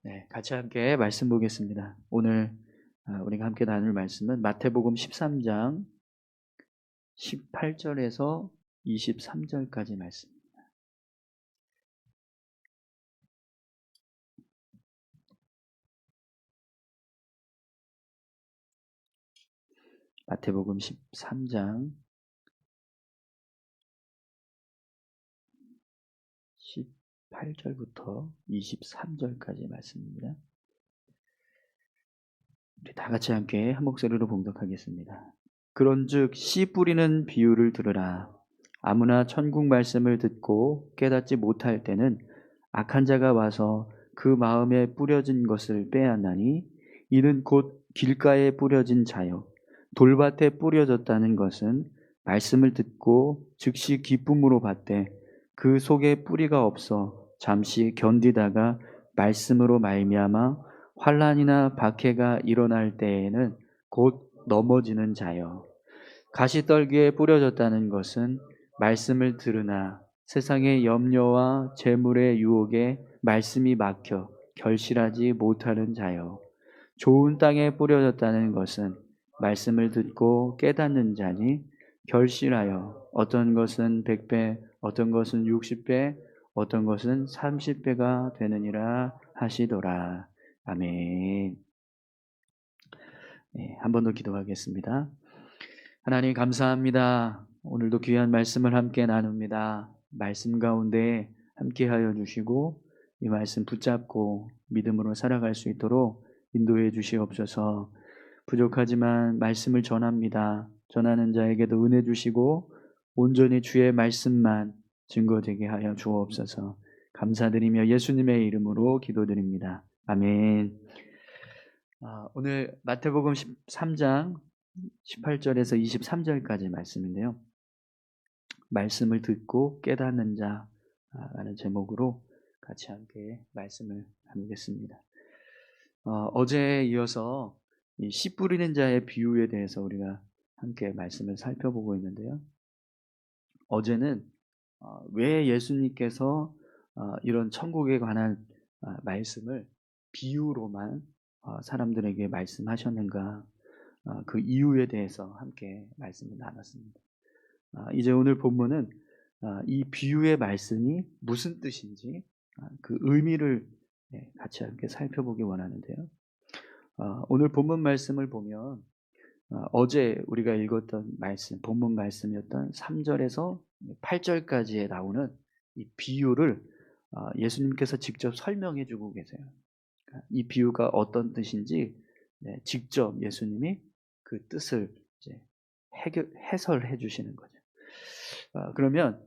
네, 같이 함께 말씀 보겠습니다. 오늘 우리가 함께 나눌 말씀은 마태복음 13장 18절에서 23절까지 말씀. 마태복음 13장 18절부터 23절까지 말씀입니다. 우리 다 같이 함께 한 목소리로 봉독하겠습니다. 그런즉 씨 뿌리는 비유를 들으라. 아무나 천국 말씀을 듣고 깨닫지 못할 때는 악한 자가 와서 그 마음에 뿌려진 것을 빼앗나니 이는 곧 길가에 뿌려진 자요 돌밭에 뿌려졌다는 것은 말씀을 듣고 즉시 기쁨으로 받되 그 속에 뿌리가 없어 잠시 견디다가 말씀으로 말미암아 환난이나 박해가 일어날 때에는 곧 넘어지는 자요. 가시떨기에 뿌려졌다는 것은 말씀을 들으나 세상의 염려와 재물의 유혹에 말씀이 막혀 결실하지 못하는 자요. 좋은 땅에 뿌려졌다는 것은 말씀을 듣고 깨닫는 자니 결실하여 어떤 것은 100배, 어떤 것은 60배, 어떤 것은 30배가 되느니라 하시더라. 아멘. 네, 한 번 더 기도하겠습니다. 하나님 감사합니다. 오늘도 귀한 말씀을 함께 나눕니다. 말씀 가운데 함께하여 주시고 이 말씀 붙잡고 믿음으로 살아갈 수 있도록 인도해 주시옵소서. 부족하지만 말씀을 전합니다. 전하는 자에게도 은혜 주시고 온전히 주의 말씀만 증거되게 하여 주옵소서. 감사드리며 예수님의 이름으로 기도드립니다. 아멘. 오늘 마태복음 13장 18절에서 23절까지 말씀인데요. 말씀을 듣고 깨닫는 자라는 제목으로 같이 함께 말씀을 나누겠습니다. 어제에 이어서 이 씨 뿌리는 자의 비유에 대해서 우리가 함께 말씀을 살펴보고 있는데요. 어제는 왜 예수님께서 이런 천국에 관한 말씀을 비유로만 사람들에게 말씀하셨는가, 그 이유에 대해서 함께 말씀을 나눴습니다. 이제 오늘 본문은 이 비유의 말씀이 무슨 뜻인지 그 의미를 같이 함께 살펴보기 원하는데요. 오늘 본문 말씀을 보면 어제 우리가 읽었던 말씀, 본문 말씀이었던 3절에서 8절까지에 나오는 이 비유를 예수님께서 직접 설명해 주고 계세요. 이 비유가 어떤 뜻인지 직접 예수님이 그 뜻을 이제 해설해 주시는 거죠. 그러면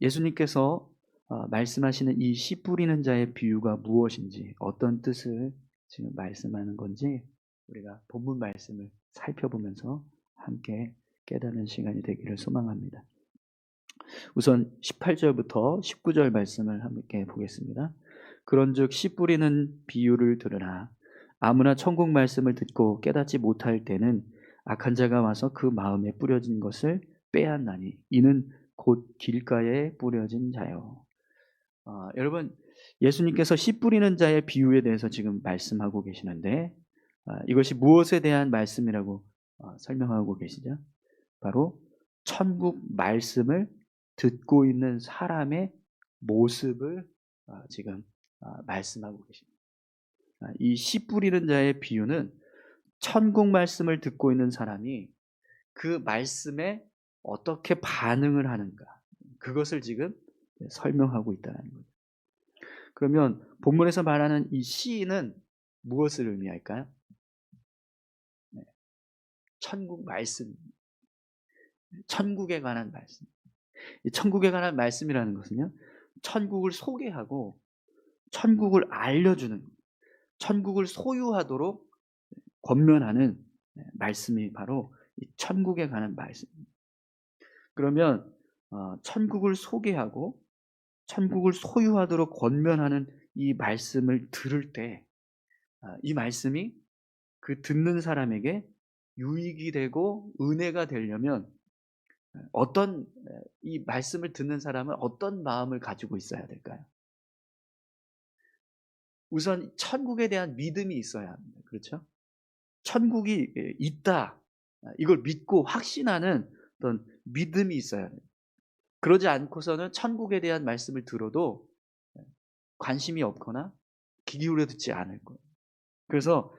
예수님께서 말씀하시는 이 씨 뿌리는 자의 비유가 무엇인지, 어떤 뜻을 지금 말씀하는 건지 우리가 본문 말씀을 살펴보면서 함께 깨닫는 시간이 되기를 소망합니다. 우선 18절부터 19절 말씀을 함께 보겠습니다. 그런즉 씨 뿌리는 비유를 들으라. 아무나 천국 말씀을 듣고 깨닫지 못할 때는 악한 자가 와서 그 마음에 뿌려진 것을 빼앗나니 이는 곧 길가에 뿌려진 자요. 여러분, 예수님께서 씨 뿌리는 자의 비유에 대해서 지금 말씀하고 계시는데 이것이 무엇에 대한 말씀이라고 설명하고 계시죠? 바로 천국 말씀을 듣고 있는 사람의 모습을 지금 말씀하고 계십니다. 이 씨 뿌리는 자의 비유는 천국 말씀을 듣고 있는 사람이 그 말씀에 어떻게 반응을 하는가, 그것을 지금 설명하고 있다는 거죠. 그러면 본문에서 말하는 이 씨는 무엇을 의미할까요? 천국 말씀, 천국에 관한 말씀. 이 천국에 관한 말씀이라는 것은요, 천국을 소개하고 천국을 알려주는, 천국을 소유하도록 권면하는 말씀이 바로 이 천국에 관한 말씀입니다. 그러면 천국을 소개하고 천국을 소유하도록 권면하는 이 말씀을 들을 때 이 말씀이 그 듣는 사람에게 유익이 되고 은혜가 되려면 어떤, 이 말씀을 듣는 사람은 어떤 마음을 가지고 있어야 될까요? 우선 천국에 대한 믿음이 있어야 합니다. 그렇죠? 천국이 있다. 이걸 믿고 확신하는 어떤 믿음이 있어야 해요. 그러지 않고서는 천국에 대한 말씀을 들어도 관심이 없거나 귀 기울여 듣지 않을 거예요. 그래서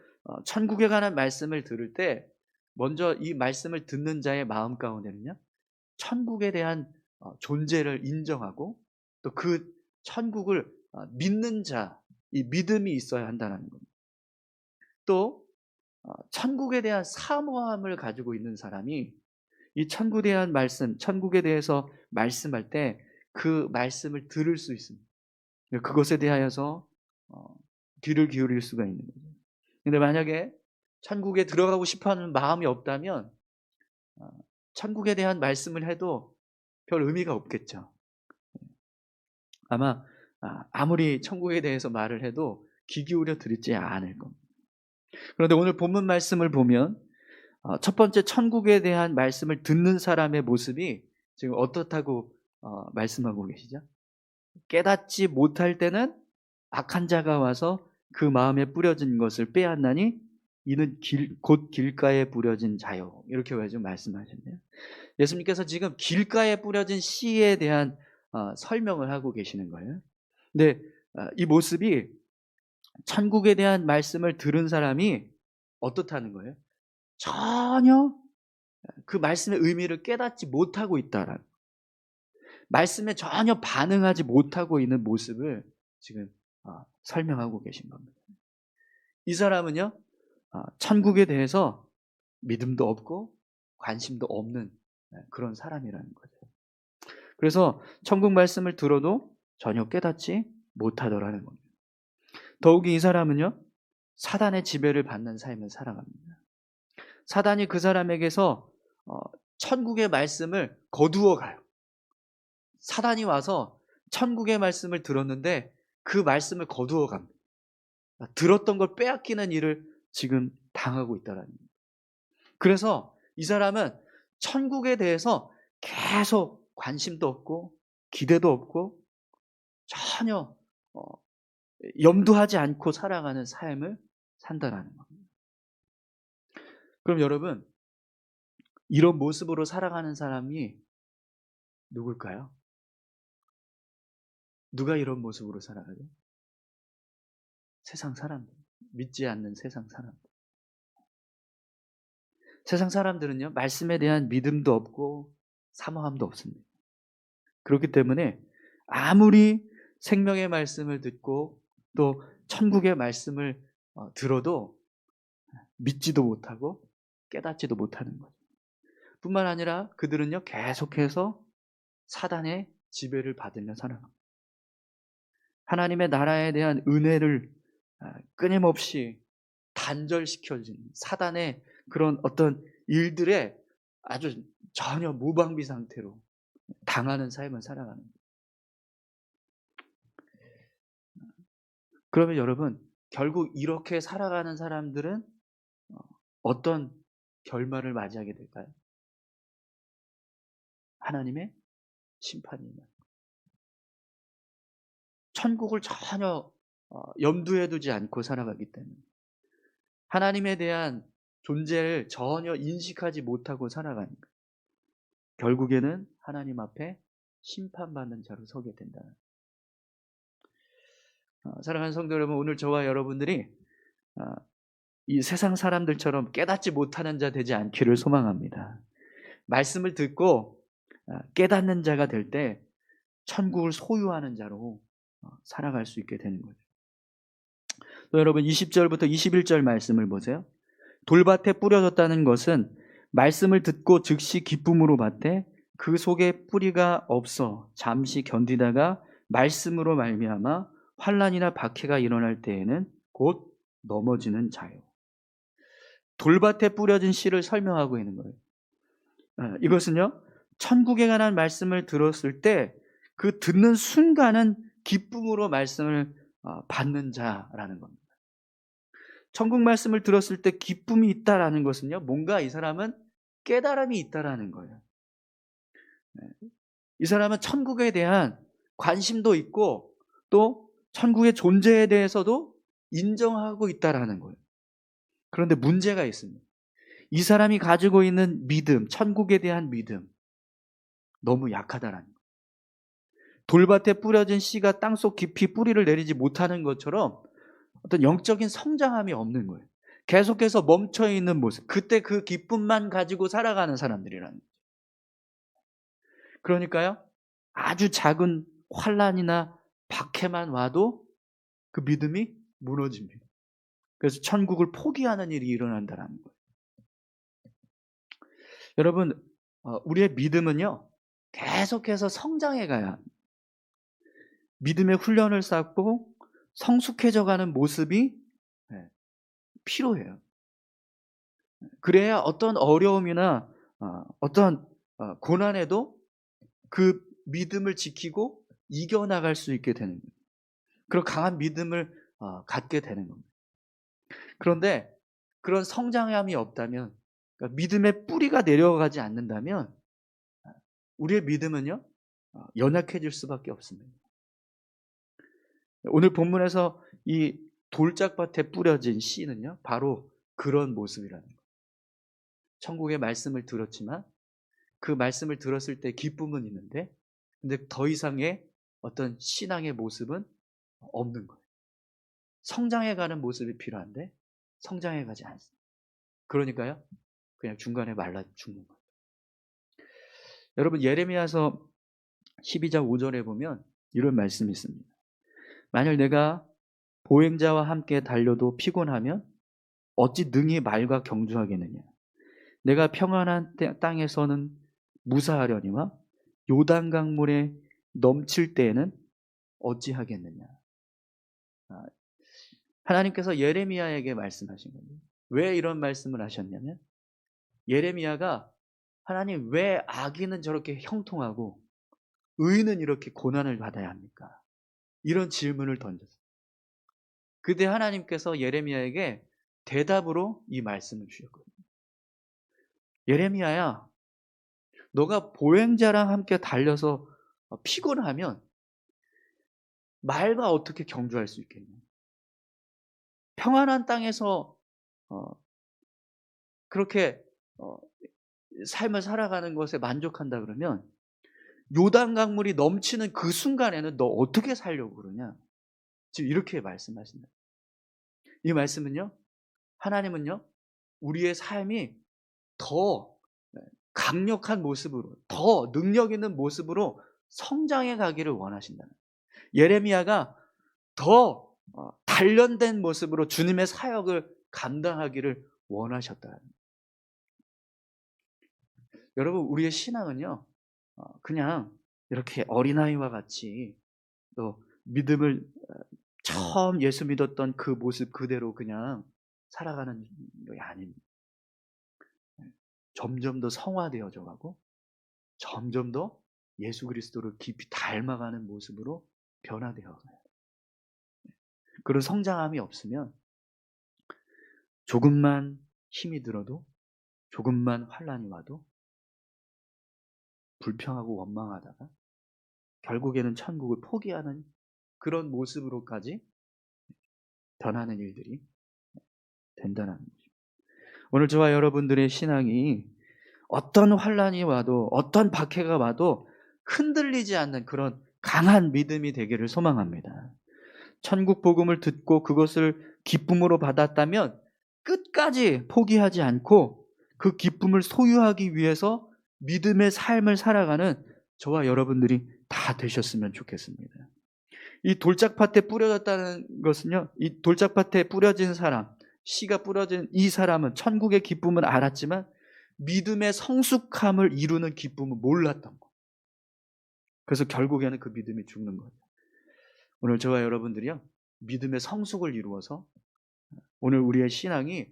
천국에 관한 말씀을 들을 때 먼저 이 말씀을 듣는 자의 마음 가운데는요, 천국에 대한 존재를 인정하고 또 그 천국을 믿는 자, 이 믿음이 있어야 한다는 겁니다. 또 천국에 대한 사모함을 가지고 있는 사람이 이 천국에 대한 말씀, 천국에 대해서 말씀할 때 그 말씀을 들을 수 있습니다. 그것에 대하여서 귀를 기울일 수가 있는 거죠. 근데 만약에 천국에 들어가고 싶어하는 마음이 없다면 어, 천국에 대한 말씀을 해도 별 의미가 없겠죠. 아마 아무리 천국에 대해서 말을 해도 귀 기울여 들지 않을 겁니다. 그런데 오늘 본문 말씀을 보면 첫 번째 천국에 대한 말씀을 듣는 사람의 모습이 지금 어떻다고 말씀하고 계시죠? 깨닫지 못할 때는 악한 자가 와서 그 마음에 뿌려진 것을 빼앗나니 이는 곧 길가에 뿌려진 자요. 이렇게 왜 좀 말씀하셨네요. 예수님께서 지금 길가에 뿌려진 씨에 대한 설명을 하고 계시는 거예요. 근데 이 모습이 천국에 대한 말씀을 들은 사람이 어떻다는 거예요? 전혀 그 말씀의 의미를 깨닫지 못하고 있다라는, 말씀에 전혀 반응하지 못하고 있는 모습을 지금 설명하고 계신 겁니다. 이 사람은요, 천국에 대해서 믿음도 없고 관심도 없는 그런 사람이라는 거죠. 그래서 천국 말씀을 들어도 전혀 깨닫지 못하더라는 겁니다. 더욱이 이 사람은요, 사단의 지배를 받는 삶을 살아갑니다. 사단이 그 사람에게서 천국의 말씀을 거두어 가요. 사단이 와서 천국의 말씀을 들었는데 그 말씀을 거두어 갑니다. 들었던 걸 빼앗기는 일을 지금 당하고 있다는 겁니다. 그래서 이 사람은 천국에 대해서 계속 관심도 없고 기대도 없고 전혀 염두하지 않고 살아가는 삶을 산다라는 겁니다. 그럼 여러분, 이런 모습으로 살아가는 사람이 누굴까요? 누가 이런 모습으로 살아가죠? 세상 사람들. 믿지 않는 세상 사람들. 세상 사람들은요, 말씀에 대한 믿음도 없고 사모함도 없습니다. 그렇기 때문에 아무리 생명의 말씀을 듣고 또 천국의 말씀을 들어도 믿지도 못하고 깨닫지도 못하는 거죠. 뿐만 아니라 그들은요, 계속해서 사단의 지배를 받으며 살아갑니다. 하나님의 나라에 대한 은혜를 끊임없이 단절시켜진 사단의 그런 어떤 일들에 아주 전혀 무방비 상태로 당하는 삶을 살아가는 거예요. 그러면 여러분, 결국 이렇게 살아가는 사람들은 어떤 결말을 맞이하게 될까요? 하나님의 심판입니다. 천국을 전혀 염두에 두지 않고 살아가기 때문에, 하나님에 대한 존재를 전혀 인식하지 못하고 살아가니까 결국에는 하나님 앞에 심판받는 자로 서게 된다. 사랑하는 성도 여러분, 오늘 저와 여러분들이 이 세상 사람들처럼 깨닫지 못하는 자 되지 않기를 소망합니다. 말씀을 듣고 깨닫는 자가 될 때 천국을 소유하는 자로 살아갈 수 있게 되는 거죠. 또 여러분, 20절부터 21절 말씀을 보세요. 돌밭에 뿌려졌다는 것은 말씀을 듣고 즉시 기쁨으로 받되 그 속에 뿌리가 없어 잠시 견디다가 말씀으로 말미암아 환난이나 박해가 일어날 때에는 곧 넘어지는 자요. 돌밭에 뿌려진 씨를 설명하고 있는 거예요. 이것은요, 천국에 관한 말씀을 들었을 때 그 듣는 순간은 기쁨으로 말씀을 받는 자라는 겁니다. 천국 말씀을 들었을 때 기쁨이 있다라는 것은요, 뭔가 이 사람은 깨달음이 있다라는 거예요. 이 사람은 천국에 대한 관심도 있고 또 천국의 존재에 대해서도 인정하고 있다라는 거예요. 그런데 문제가 있습니다. 이 사람이 가지고 있는 믿음, 천국에 대한 믿음, 너무 약하다라는 거예요. 돌밭에 뿌려진 씨가 땅속 깊이 뿌리를 내리지 못하는 것처럼 어떤 영적인 성장함이 없는 거예요. 계속해서 멈춰있는 모습, 그때 그 기쁨만 가지고 살아가는 사람들이라는 거예요. 그러니까요, 아주 작은 환난이나 박해만 와도 그 믿음이 무너집니다. 그래서 천국을 포기하는 일이 일어난다는 거예요. 여러분, 우리의 믿음은요, 계속해서 성장해 가야 합니다. 믿음의 훈련을 쌓고 성숙해져가는 모습이 필요해요. 그래야 어떤 어려움이나 어떤 고난에도 그 믿음을 지키고 이겨나갈 수 있게 되는 거예요. 그런 강한 믿음을 갖게 되는 겁니다. 그런데 그런 성장함이 없다면, 그러니까 믿음의 뿌리가 내려가지 않는다면 우리의 믿음은요, 연약해질 수밖에 없습니다. 오늘 본문에서 이 돌짝밭에 뿌려진 씨는요, 바로 그런 모습이라는 거예요. 천국의 말씀을 들었지만 그 말씀을 들었을 때 기쁨은 있는데, 근데 더 이상의 어떤 신앙의 모습은 없는 거예요. 성장해가는 모습이 필요한데 성장해가지 않습니다. 그러니까요, 그냥 중간에 말라 죽는 거예요. 여러분, 예레미야서 12장 5절에 보면 이런 말씀이 있습니다. 만일 내가 보행자와 함께 달려도 피곤하면 어찌 능히 말과 경주하겠느냐. 내가 평안한 땅에서는 무사하려니와 요단강 물에 넘칠 때에는 어찌하겠느냐. 하나님께서 예레미야에게 말씀하신 겁니다. 왜 이런 말씀을 하셨냐면, 예레미야가 하나님, 왜 악인은 저렇게 형통하고 의인은 이렇게 고난을 받아야 합니까? 이런 질문을 던졌어요. 그때 하나님께서 예레미야에게 대답으로 이 말씀을 주셨거든요. 예레미야야, 너가 보행자랑 함께 달려서 피곤하면 말과 어떻게 경주할 수 있겠냐? 평안한 땅에서 그렇게 삶을 살아가는 것에 만족한다 그러면 요단 강물이 넘치는 그 순간에는 너 어떻게 살려고 그러냐? 지금 이렇게 말씀하신다. 이 말씀은요, 하나님은요, 우리의 삶이 더 강력한 모습으로, 더 능력 있는 모습으로 성장해 가기를 원하신다는 거예요. 예레미야가 더 단련된 모습으로 주님의 사역을 감당하기를 원하셨다는 거예요. 여러분, 우리의 신앙은요, 그냥 이렇게 어린아이와 같이 또 믿음을 처음 예수 믿었던 그 모습 그대로 그냥 살아가는 게 아닙니다. 점점 더 성화되어져 가고 점점 더 예수 그리스도를 깊이 닮아가는 모습으로 변화되어 가요. 그런 성장함이 없으면 조금만 힘이 들어도, 조금만 환난이 와도 불평하고 원망하다가 결국에는 천국을 포기하는 그런 모습으로까지 변하는 일들이 된다는 거죠. 오늘 저와 여러분들의 신앙이 어떤 환난이 와도, 어떤 박해가 와도 흔들리지 않는 그런 강한 믿음이 되기를 소망합니다. 천국 복음을 듣고 그것을 기쁨으로 받았다면 끝까지 포기하지 않고 그 기쁨을 소유하기 위해서 믿음의 삶을 살아가는 저와 여러분들이 다 되셨으면 좋겠습니다. 이 돌짝밭에 뿌려졌다는 것은요, 이 돌짝밭에 뿌려진 사람, 씨가 뿌려진 이 사람은 천국의 기쁨을 알았지만 믿음의 성숙함을 이루는 기쁨을 몰랐던 거. 그래서 결국에는 그 믿음이 죽는 거예요. 오늘 저와 여러분들이요, 믿음의 성숙을 이루어서 오늘 우리의 신앙이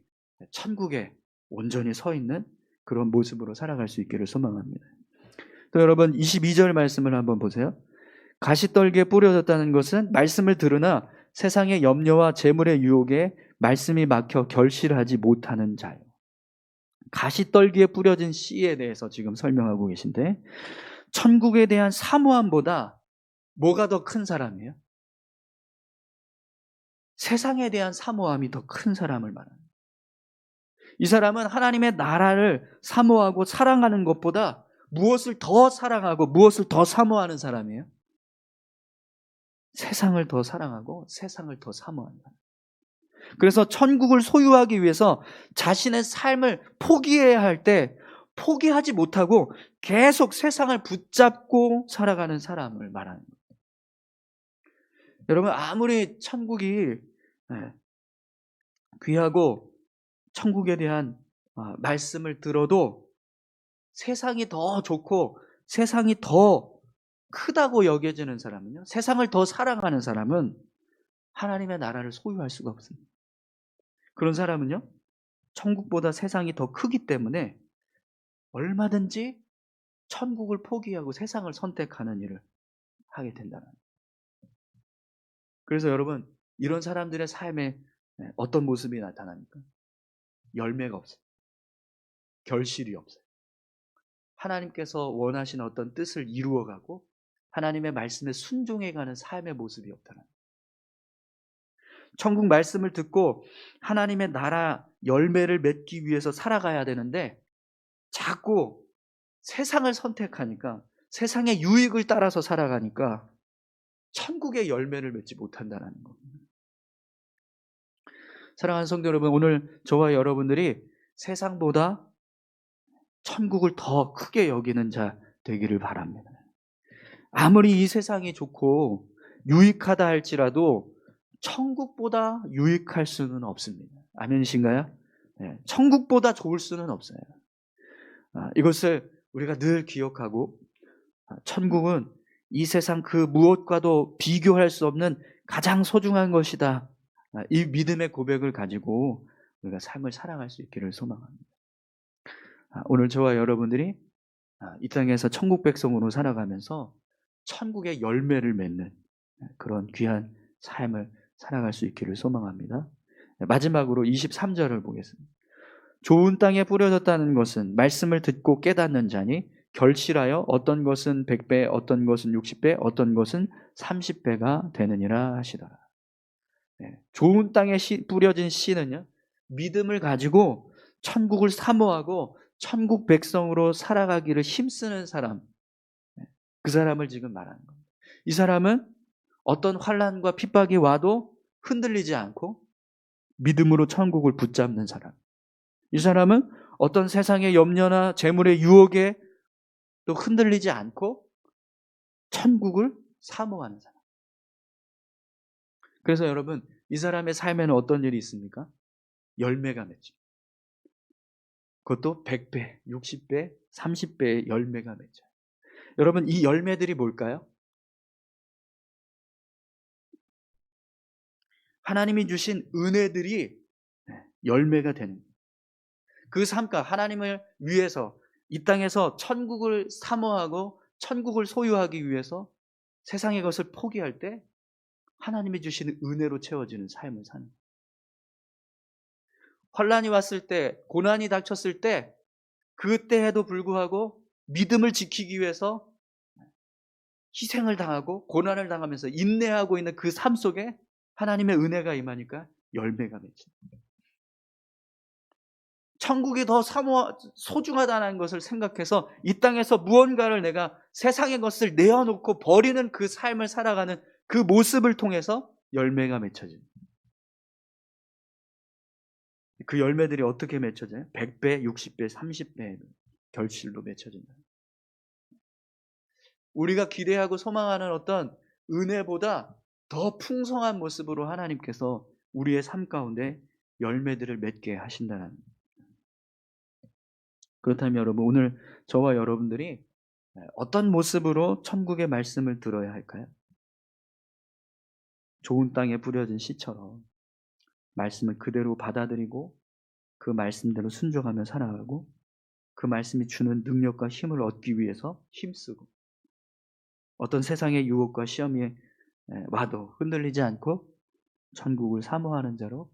천국에 온전히 서 있는 그런 모습으로 살아갈 수 있기를 소망합니다. 또 여러분, 22절 말씀을 한번 보세요. 가시떨기에 뿌려졌다는 것은 말씀을 들으나 세상의 염려와 재물의 유혹에 말씀이 막혀 결실하지 못하는 자요. 가시떨기에 뿌려진 씨에 대해서 지금 설명하고 계신데, 천국에 대한 사모함보다 뭐가 더 큰 사람이에요? 세상에 대한 사모함이 더 큰 사람을 말합니다. 이 사람은 하나님의 나라를 사모하고 사랑하는 것보다 무엇을 더 사랑하고 무엇을 더 사모하는 사람이에요? 세상을 더 사랑하고 세상을 더 사모한다. 그래서 천국을 소유하기 위해서 자신의 삶을 포기해야 할 때 포기하지 못하고 계속 세상을 붙잡고 살아가는 사람을 말하는 거예요. 여러분, 아무리 천국이 귀하고 천국에 대한 말씀을 들어도 세상이 더 좋고 세상이 더 크다고 여겨지는 사람은요, 세상을 더 사랑하는 사람은 하나님의 나라를 소유할 수가 없습니다. 그런 사람은요, 천국보다 세상이 더 크기 때문에 얼마든지 천국을 포기하고 세상을 선택하는 일을 하게 된다는 거예요. 그래서 여러분, 이런 사람들의 삶에 어떤 모습이 나타납니까? 열매가 없어요. 결실이 없어요. 하나님께서 원하시는 어떤 뜻을 이루어가고 하나님의 말씀에 순종해가는 삶의 모습이 없다는 거예요. 천국 말씀을 듣고 하나님의 나라 열매를 맺기 위해서 살아가야 되는데 자꾸 세상을 선택하니까, 세상의 유익을 따라서 살아가니까 천국의 열매를 맺지 못한다는 겁니다. 사랑하는 성도 여러분, 오늘 저와 여러분들이 세상보다 천국을 더 크게 여기는 자 되기를 바랍니다. 아무리 이 세상이 좋고 유익하다 할지라도 천국보다 유익할 수는 없습니다. 아멘이신가요? 네, 천국보다 좋을 수는 없어요. 이것을 우리가 늘 기억하고, 천국은 이 세상 그 무엇과도 비교할 수 없는 가장 소중한 것이다. 이 믿음의 고백을 가지고 우리가 삶을 살아갈 수 있기를 소망합니다. 오늘 저와 여러분들이 이 땅에서 천국 백성으로 살아가면서 천국의 열매를 맺는 그런 귀한 삶을 살아갈 수 있기를 소망합니다. 마지막으로 23절을 보겠습니다. 좋은 땅에 뿌려졌다는 것은 말씀을 듣고 깨닫는 자니 결실하여 어떤 것은 100배, 어떤 것은 60배, 어떤 것은 30배가 되느니라 하시더라. 좋은 땅에 뿌려진 씨는요, 믿음을 가지고 천국을 사모하고 천국 백성으로 살아가기를 힘쓰는 사람, 그 사람을 지금 말하는 겁니다. 이 사람은 어떤 환난과 핍박이 와도 흔들리지 않고 믿음으로 천국을 붙잡는 사람. 이 사람은 어떤 세상의 염려나 재물의 유혹에 또 흔들리지 않고 천국을 사모하는 사람. 그래서 여러분, 이 사람의 삶에는 어떤 일이 있습니까? 열매가 맺죠. 그것도 100배, 60배, 30배의 열매가 맺죠. 여러분, 이 열매들이 뭘까요? 하나님이 주신 은혜들이 열매가 되는 거예요. 그 삶과 하나님을 위해서 이 땅에서 천국을 사모하고 천국을 소유하기 위해서 세상의 것을 포기할 때 하나님이 주시는 은혜로 채워지는 삶을 사는 거예요. 환난이 왔을 때, 고난이 닥쳤을 때, 그때에도 불구하고 믿음을 지키기 위해서 희생을 당하고 고난을 당하면서 인내하고 있는 그 삶 속에 하나님의 은혜가 임하니까 열매가 맺힙니다. 천국이 더 소중하다는 것을 생각해서 이 땅에서 무언가를 내가 세상의 것을 내어놓고 버리는 그 삶을 살아가는 그 모습을 통해서 열매가 맺혀집니다. 그 열매들이 어떻게 맺혀져요? 100배, 60배, 30배 결실로 맺혀진다. 우리가 기대하고 소망하는 어떤 은혜보다 더 풍성한 모습으로 하나님께서 우리의 삶 가운데 열매들을 맺게 하신다는 거예요. 그렇다면 여러분, 오늘 저와 여러분들이 어떤 모습으로 천국의 말씀을 들어야 할까요? 좋은 땅에 뿌려진 씨처럼 말씀을 그대로 받아들이고 그 말씀대로 순종하며 살아가고 그 말씀이 주는 능력과 힘을 얻기 위해서 힘쓰고 어떤 세상의 유혹과 시험이 와도 흔들리지 않고 천국을 사모하는 자로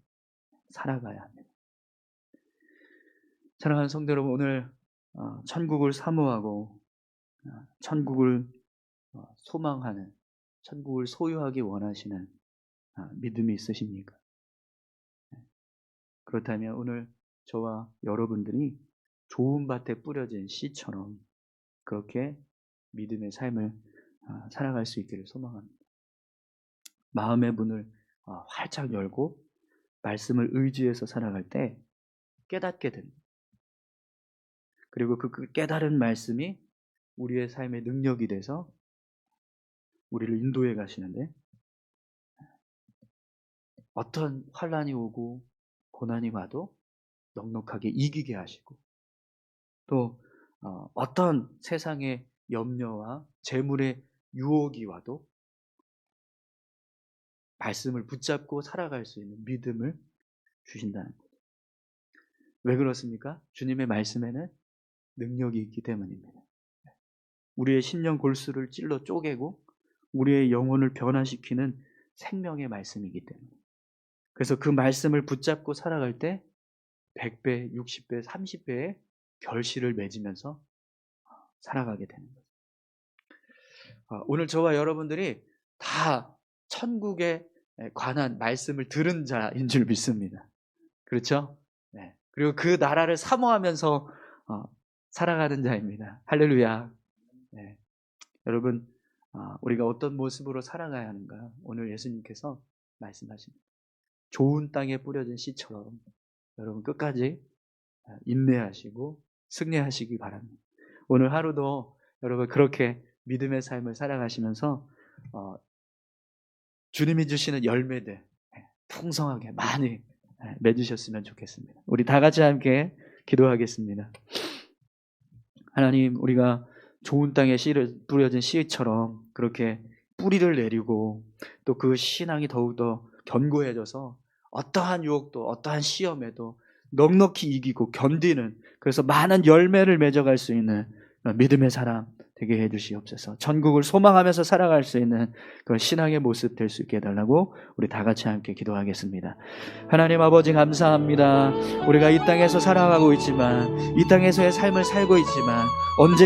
살아가야 합니다. 사랑하는 성도 여러분, 오늘 천국을 사모하고 천국을 소망하는, 천국을 소유하기 원하시는 믿음이 있으십니까? 그렇다면 오늘 저와 여러분들이 좋은 밭에 뿌려진 씨처럼 그렇게 믿음의 삶을 살아갈 수 있기를 소망합니다. 마음의 문을 활짝 열고 말씀을 의지해서 살아갈 때 깨닫게 됩니다. 그리고 그 깨달은 말씀이 우리의 삶의 능력이 돼서 우리를 인도해 가시는데, 어떤 환난이 오고 고난이 와도 넉넉하게 이기게 하시고, 또 어떤 세상의 염려와 재물의 유혹이 와도 말씀을 붙잡고 살아갈 수 있는 믿음을 주신다는 거죠. 왜 그렇습니까? 주님의 말씀에는 능력이 있기 때문입니다. 우리의 심령 골수를 찔러 쪼개고 우리의 영혼을 변화시키는 생명의 말씀이기 때문에, 그래서 그 말씀을 붙잡고 살아갈 때 100배, 60배, 30배의 결실을 맺으면서 살아가게 되는 거죠. 오늘 저와 여러분들이 다 천국에 관한 말씀을 들은 자인 줄 믿습니다. 그렇죠? 네. 그리고 그 나라를 사모하면서 살아가는 자입니다. 할렐루야. 네. 여러분, 우리가 어떤 모습으로 살아가야 하는가? 오늘 예수님께서 말씀하십니다. 좋은 땅에 뿌려진 씨처럼 여러분 끝까지 인내하시고 승리하시기 바랍니다. 오늘 하루도 여러분 그렇게 믿음의 삶을 살아가시면서 주님이 주시는 열매들 풍성하게 많이 맺으셨으면 좋겠습니다. 우리 다 같이 함께 기도하겠습니다. 하나님, 우리가 좋은 땅에 씨를 뿌려진 씨처럼 그렇게 뿌리를 내리고 또 그 신앙이 더욱더 견고해져서 어떠한 유혹도 어떠한 시험에도 넉넉히 이기고 견디는, 그래서 많은 열매를 맺어갈 수 있는 믿음의 사람 되게 해주시옵소서. 전국을 소망하면서 살아갈 수 있는 그런 신앙의 모습 될 수 있게 해달라고 우리 다 같이 함께 기도하겠습니다. 하나님 아버지, 감사합니다. 우리가 이 땅에서 살아가고 있지만, 이 땅에서의 삶을 살고 있지만 언제